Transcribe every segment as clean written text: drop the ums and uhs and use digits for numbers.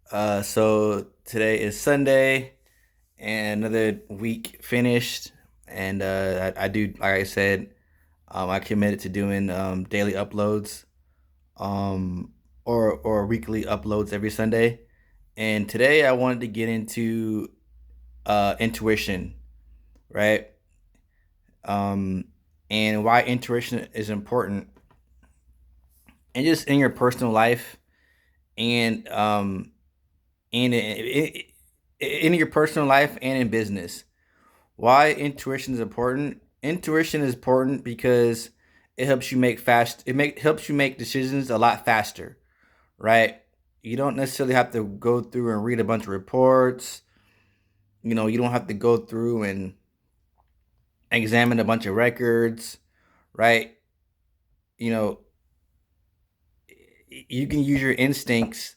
So today is Sunday, and another week finished. And I do, like I said, I committed to doing daily uploads, um, or weekly uploads every Sunday. And today I wanted to get into intuition, right? Um, and why intuition is important, and just in your personal life, and in your personal life and in business. Why intuition is important? Intuition is important because it helps you make decisions a lot faster, right? You don't necessarily have to go through and read a bunch of reports. You don't have to go through and examine a bunch of records, right? You know, you can use your instincts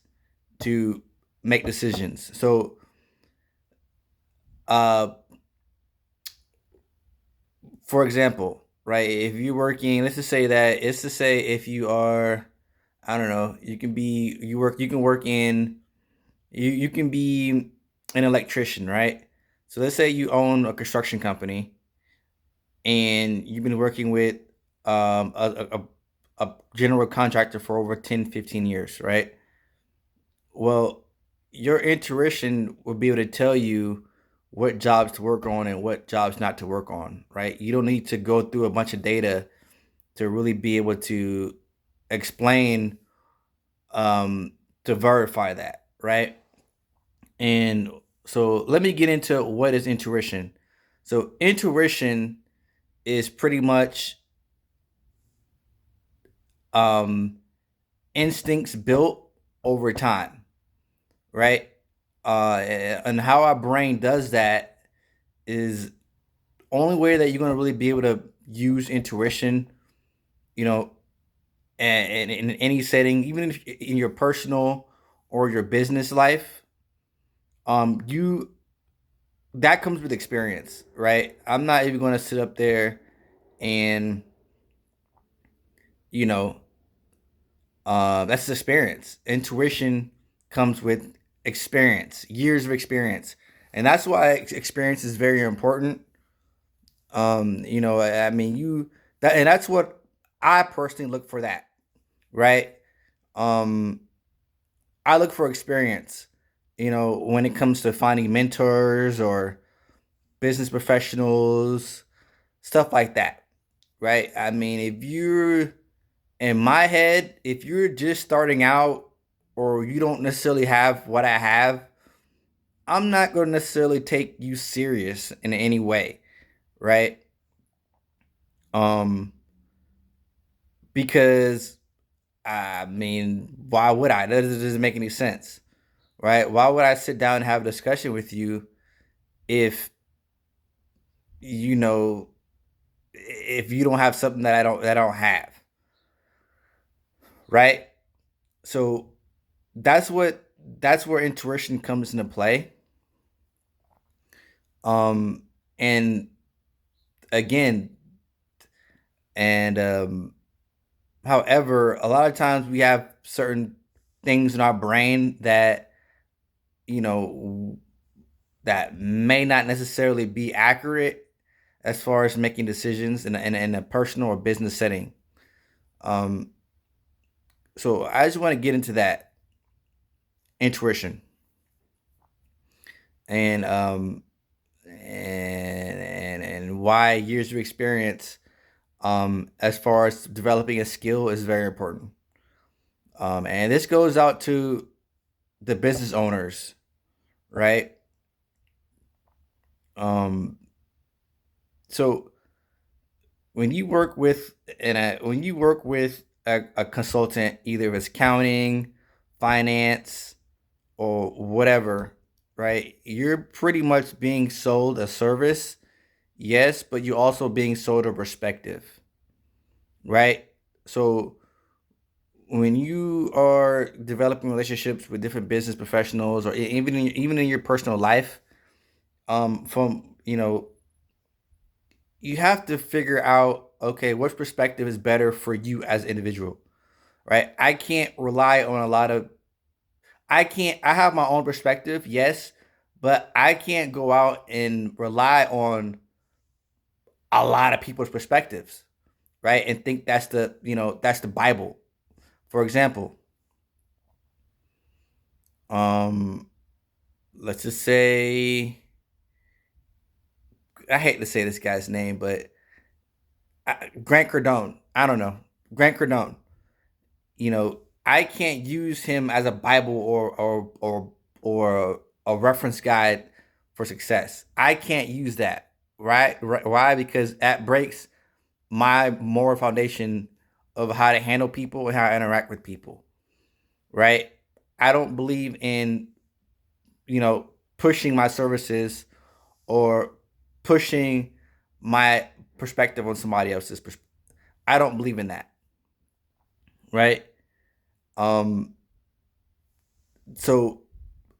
to make decisions. So, uh, for example, right, if you're working, let's just say if you are, I don't know, you can work in, you can be an electrician, right? So let's say you own a construction company and you've been working with um, a, a, a general contractor for over 10, 15 years, right? Well, your intuition will be able to tell you what jobs to work on and what jobs not to work on, right? You don't need to go through a bunch of data to really be able to explain, um, to verify that, right? And so let me get into what is intuition. So intuition is pretty much um, instincts built over time, right? And how our brain does that is only way that you're going to really be able to use intuition, you know, and in any setting, even if in your personal or your business life, you that comes with experience, right? I'm not even going to sit up there and you know, that's experience. Intuition comes with experience, years of experience, and that's why experience is very important. I mean, and that's what I personally look for. That, right? Um, I look for experience. When it comes to finding mentors or business professionals, stuff like that, right? I mean, in my head, if you're just starting out or you don't necessarily have what I have, I'm not going to necessarily take you serious in any way, right? Um, because I mean, why would I? That doesn't make any sense, right? Why would I sit down and have a discussion with you if you know if you don't have something that I don't have, right? So that's what that's where intuition comes into play. Um, and again, and however, a lot of times we have certain things in our brain that you know that may not necessarily be accurate as far as making decisions in a personal or business setting. Um, so I just want to get into that intuition and and why years of experience as far as developing a skill is very important. And this goes out to the business owners, right? Um, so when you work with a consultant, either if it's accounting, finance, or whatever, right? You're pretty much being sold a service, yes, but you're also being sold a perspective, right? So when you are developing relationships with different business professionals, or even in your personal life, from you have to figure out, okay, which perspective is better for you as an individual, right? I can't rely on a lot of I have my own perspective, yes, but I can't go out and rely on a lot of people's perspectives, right? And think that's that's the Bible. For example, um, let's just say, I hate to say this guy's name, but Grant Cardone. I don't know. Grant Cardone. I can't use him as a Bible or a reference guide for success. I can't use that. Right? Why? Because that breaks my moral foundation of how to handle people and how I interact with people. Right? I don't believe in, pushing my services or pushing my perspective on somebody else's perspective. I don't believe in that. Right? Um, so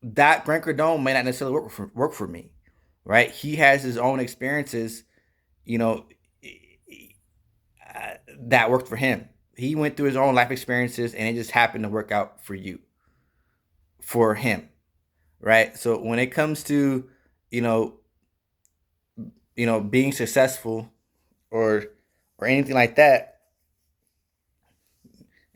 that Grant Cardone may not necessarily work for me, right? He has his own experiences, you know, that worked for him. He went through his own life experiences, and it just happened to work out for him, right? So when it comes to, you know, being successful or anything like that,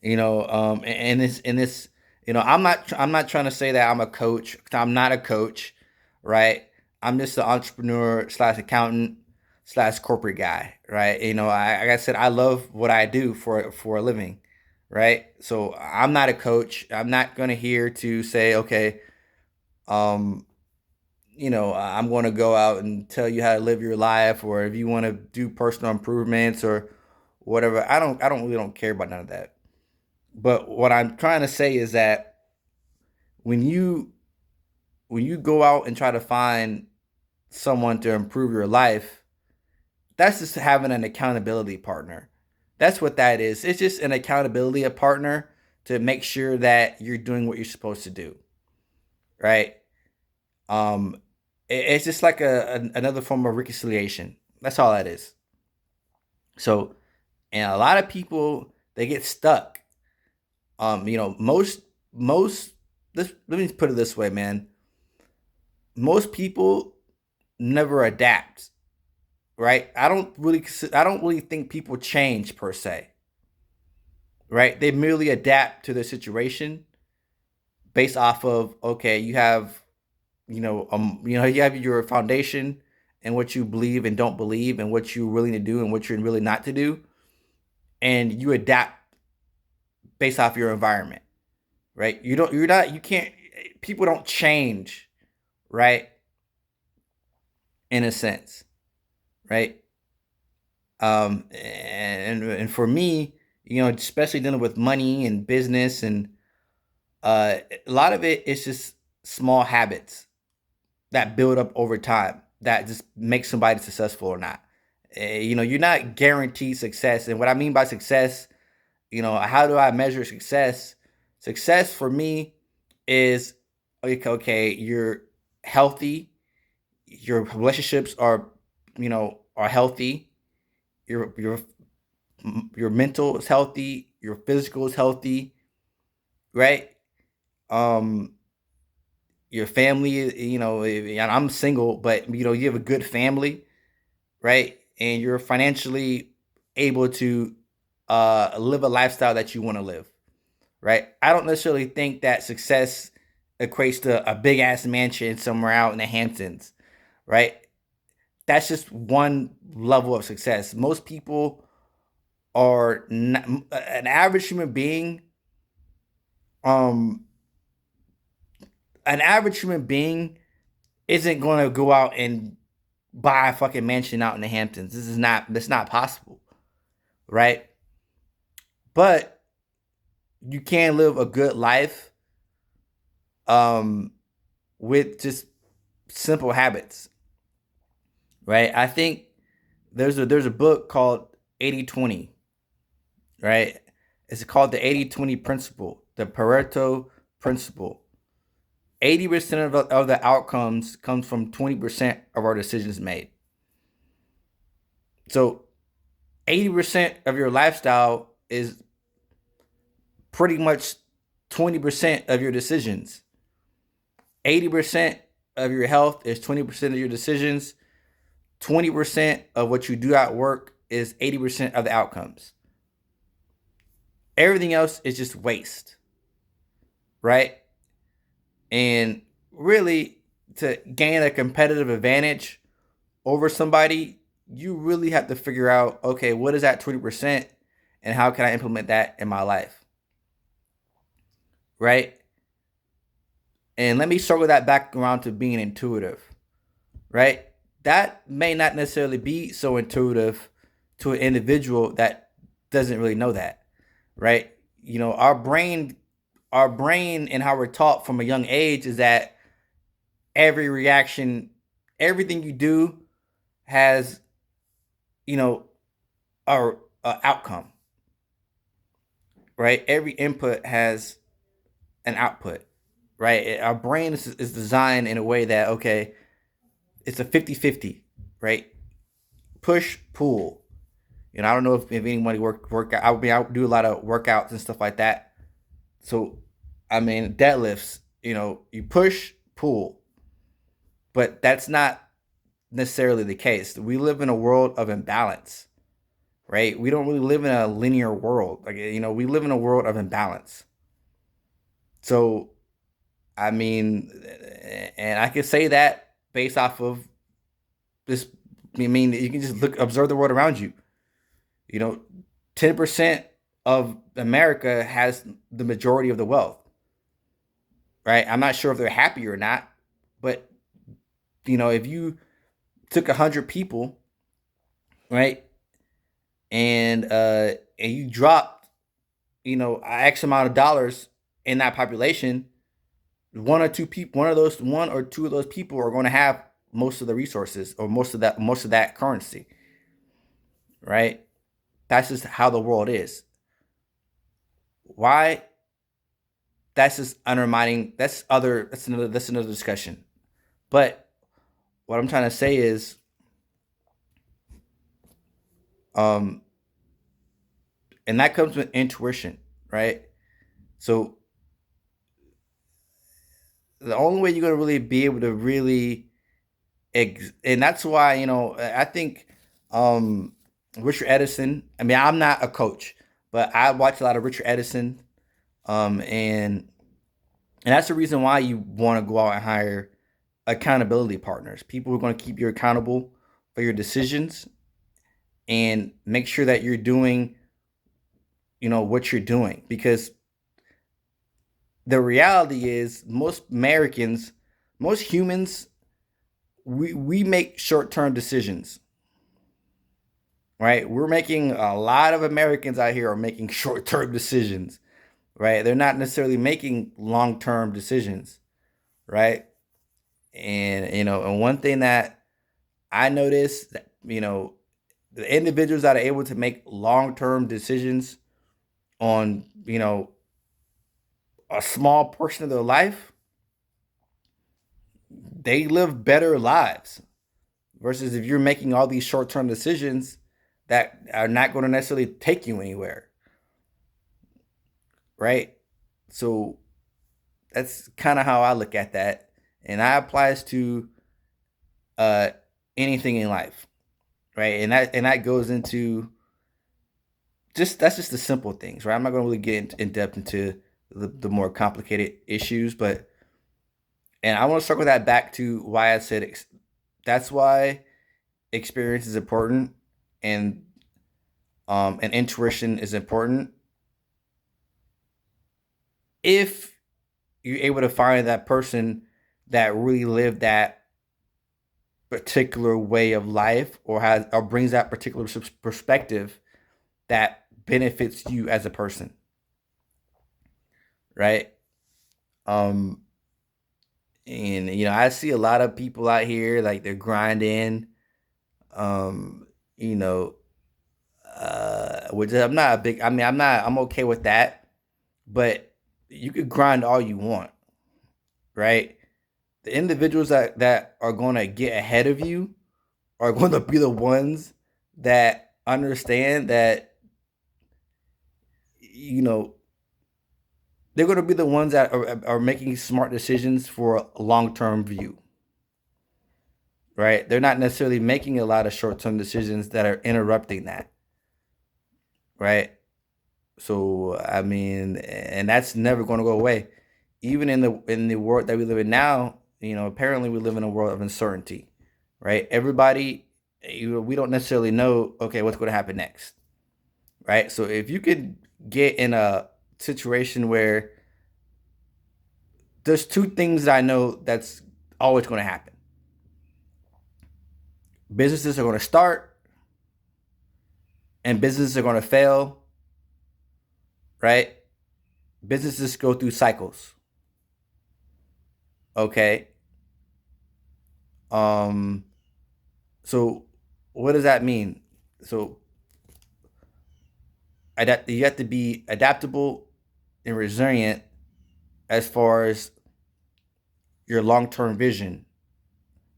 and this, I'm not trying to say that I'm a coach. 'Cause I'm not a coach, right? I'm just an entrepreneur slash accountant slash corporate guy, right? Like I said, I love what I do for a living, right? So I'm not a coach. I'm not gonna here to say, okay, um, I'm going to go out and tell you how to live your life, or if you want to do personal improvements or whatever. I don't really don't care about none of that. But what I'm trying to say is that when you when you go out and try to find someone to improve your life, that's just having an accountability partner. That's what that is. It's just an accountability partner to make sure that you're doing what you're supposed to do, right? Um, it's just like another form of reconciliation. That's all that is. So, and a lot of people, they get stuck. Most let me put it this way, man. Most people never adapt, right? I don't really think people change per se, right? They merely adapt to their situation based off of, okay, you have your foundation and what you believe and don't believe and what you're willing to do and what you're really not to do, and you adapt based off your environment, right? You can't, people don't change, right? In a sense, right? And for me, especially dealing with money and business, and a lot of it is just small habits that build up over time that just make somebody successful or not. You're not guaranteed success, and what I mean by success, how do I measure success? Success for me is, okay, you're healthy, your relationships are healthy, your mental is healthy, your physical is healthy, right? Um, your family, and I'm single, but you have a good family, right? And you're financially able to live a lifestyle that you want to live, right? I don't necessarily think that success equates to a big ass mansion somewhere out in the Hamptons, right? That's just one level of success. Most people are not, an average human being. Um, an average human being isn't going to go out and buy a fucking mansion out in the Hamptons. That's not possible, right? But you can live a good life um with just simple habits, right? I think there's a book called 80/20, right? It's called the 80/20 principle, the Pareto Principle. 80% of the outcomes comes from 20% of our decisions made. So 80% of your lifestyle is pretty much 20% of your decisions. 80% of your health is 20% of your decisions. 20% of what you do at work is 80% of the outcomes. Everything else is just waste, right? And really, to gain a competitive advantage over somebody, you really have to figure out, okay, what is that 20% and how can I implement that in my life, right? And let me circle that back around to being intuitive, right? That may not necessarily be so intuitive to an individual that doesn't really know that, right? You know, our brain and how we're taught from a young age is that every reaction, everything you do has, you know, a outcome, right? Every input has an output, right? Our brain is designed in a way that, okay, it's a 50-50, right? Push, pull. You know, I don't know if anybody work out. I mean, I do a lot of workouts and stuff like that. So, I mean, deadlifts, you know, you push, pull, but that's not necessarily the case. We live in a world of imbalance, right? We don't really live in a linear world. Like, you know, we live in a world of imbalance. So, I mean, and I can say that based off of this. I mean, you can just observe the world around you. You know, 10% of America has the majority of the wealth, right? I'm not sure if they're happy or not, but you know, if you took 100 people, right, and you dropped, you know, X amount of dollars in that population, one or two people, one or two of those people are going to have most of the resources or most of that currency, right? That's just how the world is. Why? That's just undermining. That's another discussion. But what I'm trying to say is, um, and that comes with intuition, right? So the only way you're gonna really be able to really, and that's why, you know, I think, um, Richard Edison. I mean, I'm not a coach, but I watch a lot of Richard Edison, and that's the reason why you want to go out and hire accountability partners, people who are going to keep you accountable for your decisions and make sure that you're doing, you know, what you're doing. Because the reality is, most Americans, most humans, we make short-term decisions, right? We're making a lot of Americans out here are making short-term decisions, right? They're not necessarily making long-term decisions, right? And you know, and one thing that I noticed, that, you know, the individuals that are able to make long-term decisions on, you know, a small portion of their life, they live better lives versus if you're making all these short-term decisions that are not going to necessarily take you anywhere, right? So that's kind of how I look at that, and that applies to uh anything in life, right? And that goes into, just that's just the simple things, right? I'm not going to really get in depth into the more complicated issues, but and I want to circle that back to why I said that's why experience is important, and and intuition is important. If you're able to find that person that really lived that particular way of life, or has or brings that particular perspective that benefits you as a person, right? Um, and you know, I see a lot of people out here like they're grinding, um, you know, which I'm not a big. I mean, I'm okay with that, but you could grind all you want, right? The individuals that are going to get ahead of you are going to be the ones that understand that, you know, they're going to be the ones that are making smart decisions for a long-term view, right? They're not necessarily making a lot of short-term decisions that are interrupting that, right? So I mean, and that's never going to go away. Even in the world that we live in now, apparently we live in a world of uncertainty, right? Everybody, we don't necessarily know, okay, what's going to happen next, right? So if you could get in a situation where there's two things that I know that's always going to happen. Businesses are going to start and businesses are going to fail, right? Businesses go through cycles. Okay. Um so what does that mean? So you have to be adaptable and resilient as far as your long-term vision,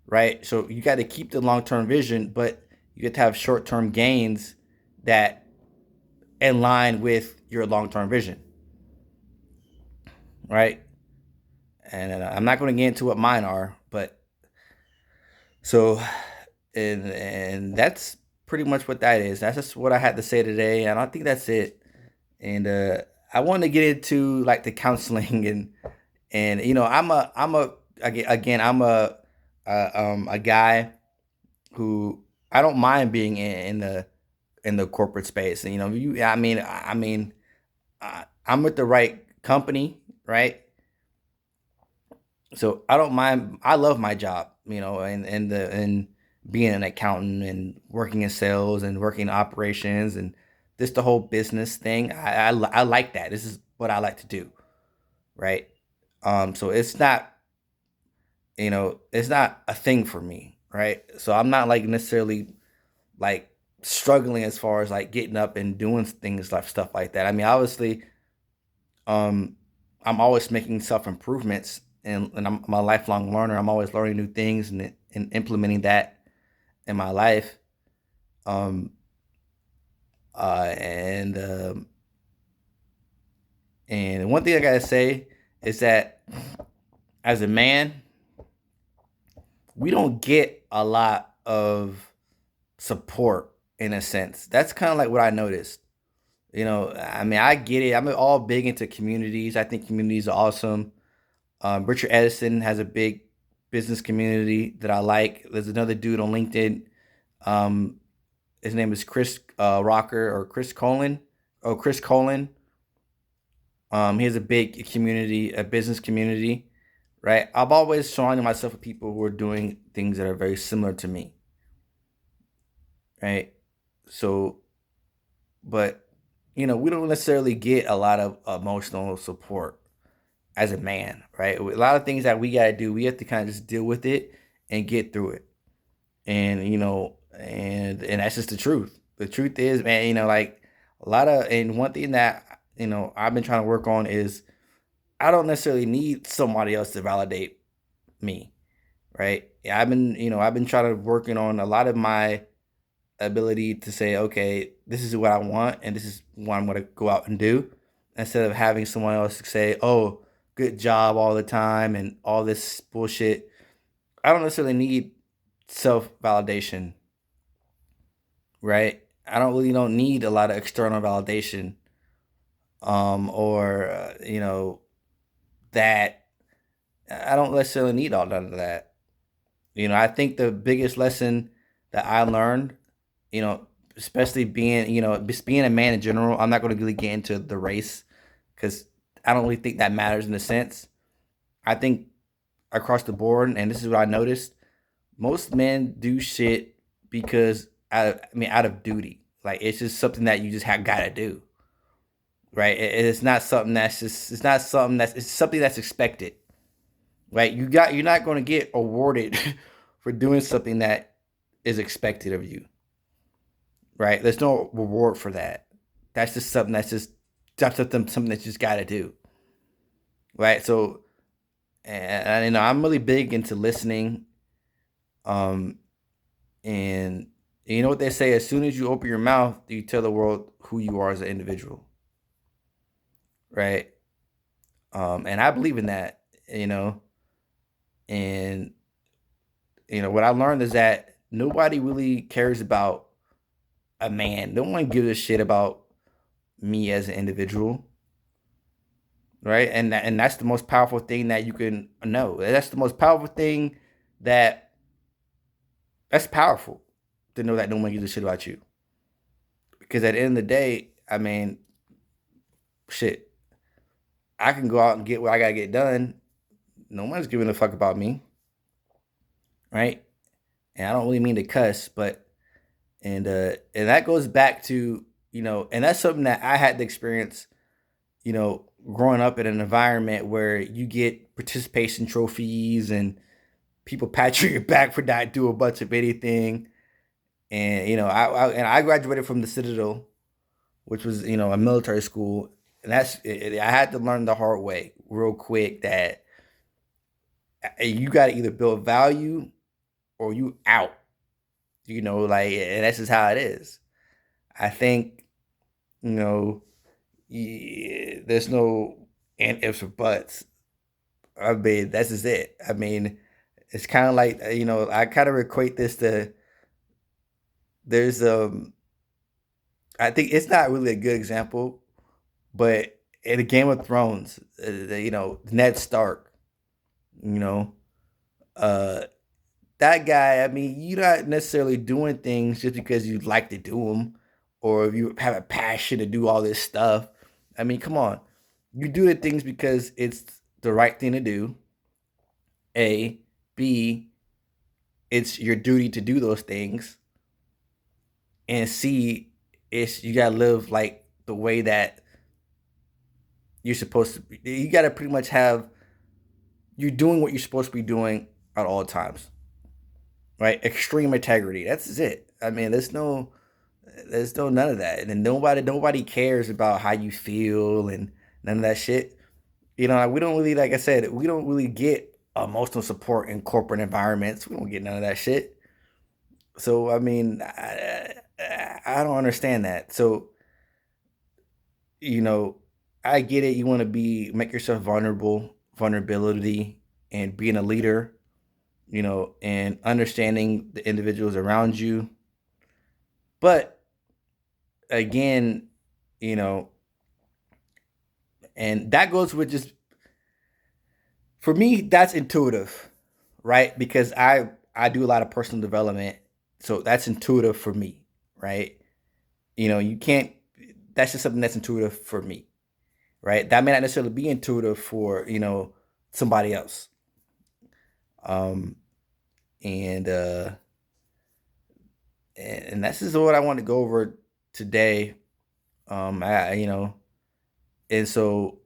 right? So you got to keep the long-term vision, but you get to have short-term gains that in line with your long-term vision, right? And I'm not going to get into what mine are, but so and that's pretty much what that is. That's just what I had to say today, and I think that's it. And I want to get into like the counseling and again I'm a guy who I don't mind being in the corporate space. And I'm with the right company, right? So I don't mind. I love my job, and being an accountant and working in sales and working in operations and just the whole business thing. I like that. This is what I like to do, right? So it's not a thing for me, right? So I'm not like necessarily like struggling as far as like getting up and doing things like stuff like that. I mean, obviously, um, I'm always making self improvements, and I'm a lifelong learner. I'm always learning new things and implementing that in my life. Um, and and one thing I gotta say is that as a man, we don't get a lot of support in a sense. That's kind of like what I noticed. I mean, I get it. I'm all big into communities. I think communities are awesome. Richard Edison has a big business community that I like. There's another dude on LinkedIn. Um, his name is Chris Rocker or Chris Colin. Oh, Chris Colin. He has a big community, a business community, right? I've always surrounded myself with people who are doing things that are very similar to me, right? So, but we don't necessarily get a lot of emotional support as a man, right? A lot of things that we got to do, we have to kind of just deal with it and get through it. And and that's just the truth. The truth is, man, like a lot of and one thing that I've been trying to work on is I don't necessarily need somebody else to validate me, right? Yeah, I've been trying to working on a lot of my ability to say, okay, this is what I want and this is what I'm going to go out and do, instead of having someone else say, oh, good job all the time and all this bullshit. I don't necessarily need self validation, right? I don't need a lot of external validation, or that I don't necessarily need all none of that. I think the biggest lesson that I learned, especially being, just being a man in general. I'm not going to really get into the race because I don't really think that matters in a sense. I think across the board, and this is what I noticed, most men do shit because out of duty. Like it's just something that you just have got to do, right? It's not something that's just. It's not something that's. It's something that's expected, right? You're not going to get awarded for doing something that is expected of you, right? There's no reward for that. That's just something that's something that you just got to do, right? So, and I'm really big into listening, um, and you know what they say: as soon as you open your mouth, you tell the world who you are as an individual, right? And I believe in that, you know. And what I learned is that nobody really cares about a man. No one gives a shit about me as an individual, right? And that's the most powerful thing that you can know. That's the most powerful thing that that's powerful to know that no one gives a shit about you. Because at the end of the day, I mean, shit, I can go out and get what I gotta get done. No one's giving a fuck about me, right? And I don't really mean to cuss, but and that goes back to and that's something that I had to experience, growing up in an environment where you get participation trophies and people pat you your back for not doing a bunch of anything. And I graduated from the Citadel, which was a military school, and I had to learn the hard way, real quick, that you got to either build value or you out. And that's just how it is. I think you know there's no and ifs or buts. I mean, that's just it. I mean, it's kind of like I kind of equate this to there's I think it's not really a good example, but in the Game of Thrones, Ned Stark, you know, uh, that guy. I mean, you're not necessarily doing things just because you like to do them, or if you have a passion to do all this stuff. I mean, come on, you do the things because it's the right thing to do. A, B, it's your duty to do those things, and C, it's you gotta live like the way that you're supposed to be. You gotta pretty much have you're doing what you're supposed to be doing at all times, right? Extreme integrity. That's it. I mean, there's no none of that, and nobody cares about how you feel and none of that shit. We don't really, like I said, we don't really get emotional support in corporate environments. We don't get none of that shit. So I mean, I don't understand that. So you know, I get it. You want to make yourself vulnerability, and being a leader, and understanding the individuals around you. But again, you know, and that goes with just for me, that's intuitive, right? Because I do a lot of personal development, so that's intuitive for me, right? You can't. That's just something that's intuitive for me, right? That may not necessarily be intuitive for somebody else. Um, and and this is what I want to go over today. And so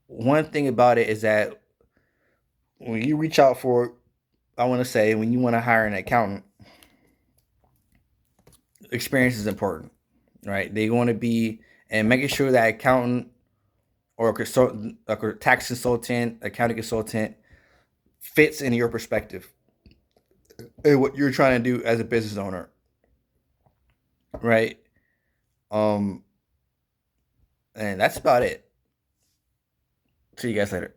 one thing about it is that when you reach out for, I want to say, when you want to hire an accountant, experience is important, right? They want to be and making sure that accountant or a consultant, a tax consultant, accounting consultant fits in your perspective and what you're trying to do as a business owner, right? Um, and that's about it. See you guys later.